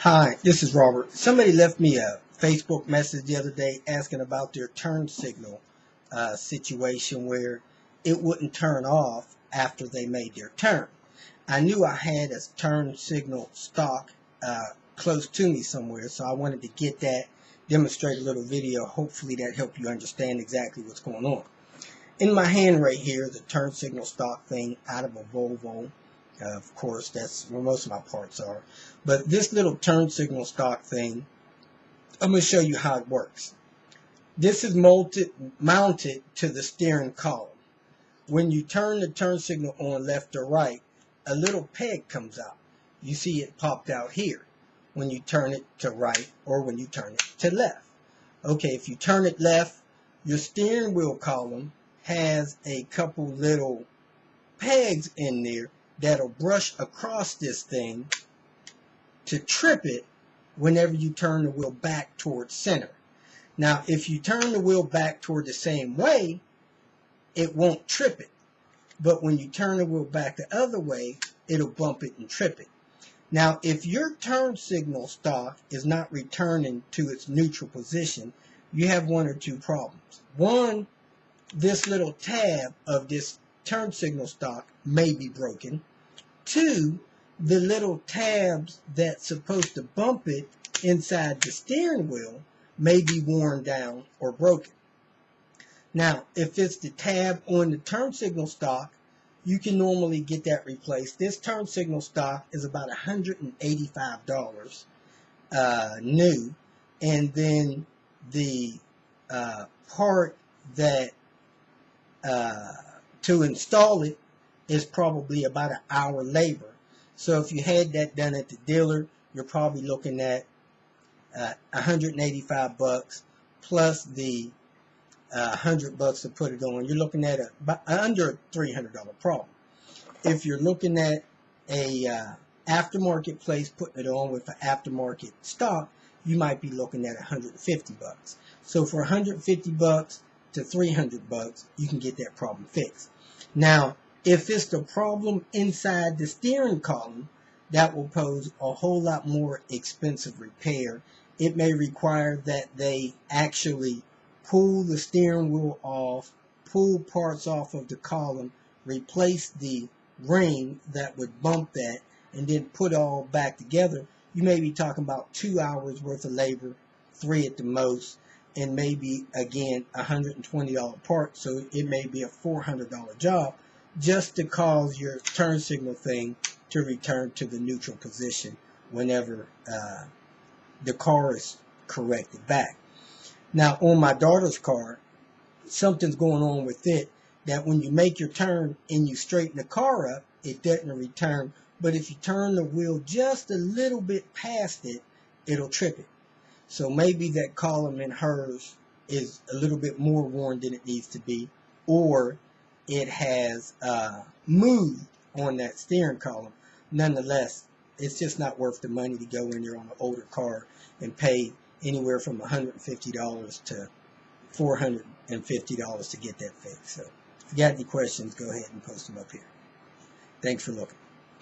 Hi, this is Robert. Somebody left me a Facebook message the other day asking about their turn signal situation where it wouldn't turn off after they made their turn. I knew I had a turn signal stock close to me somewhere, so I wanted to get that, demonstrate a little video. Hopefully that helped you understand exactly what's going on. In my hand right here is a turn signal stock thing out of a Volvo. Of course, that's where most of my parts are. But this little turn signal stock thing, I'm going to show you how it works. This is mounted to the steering column. When you turn the turn signal on left or right, a little peg comes out. You see it popped out here when you turn it to right or when you turn it to left. Okay, if you turn it left, your steering wheel column has a couple little pegs in there that'll brush across this thing to trip it whenever you turn the wheel back towards center. Now, if you turn the wheel back toward the same way, it won't trip it. But when you turn the wheel back the other way, it'll bump it and trip it. Now, if your turn signal stock is not returning to its neutral position, you have one or two problems. One, this little tab of this turn signal stock may be broken. Two, the little tabs that's supposed to bump it inside the steering wheel may be worn down or broken. Now, if it's the tab on the turn signal stock, you can normally get that replaced. This turn signal stock is about $185 new, and then the part that to install it is probably about an hour labor. So if you had that done at the dealer, you're probably looking at $185 plus the $100 to put it on. You're looking at under a $300 problem. If you're looking at a aftermarket place putting it on with an aftermarket stock, you might be looking at $150. So for $150 to $300, you can get that problem fixed. Now, if it's the problem inside the steering column, that will pose a whole lot more expensive repair. It may require that they actually pull the steering wheel off, pull parts off of the column, replace the ring that would bump that, and then put it all back together. You may be talking about 2 hours worth of labor, 3 at the most, and maybe, again, $120 part, so it may be a $400 job just to cause your turn signal thing to return to the neutral position whenever the car is corrected back. Now, on my daughter's car, something's going on with it that when you make your turn and you straighten the car up, it doesn't return. But if you turn the wheel just a little bit past it, it'll trip it. So maybe that column in hers is a little bit more worn than it needs to be, or it has moved on that steering column. Nonetheless, it's just not worth the money to go in there on an older car and pay anywhere from $150 to $450 to get that fixed. So if you got any questions, go ahead and post them up here. Thanks for looking.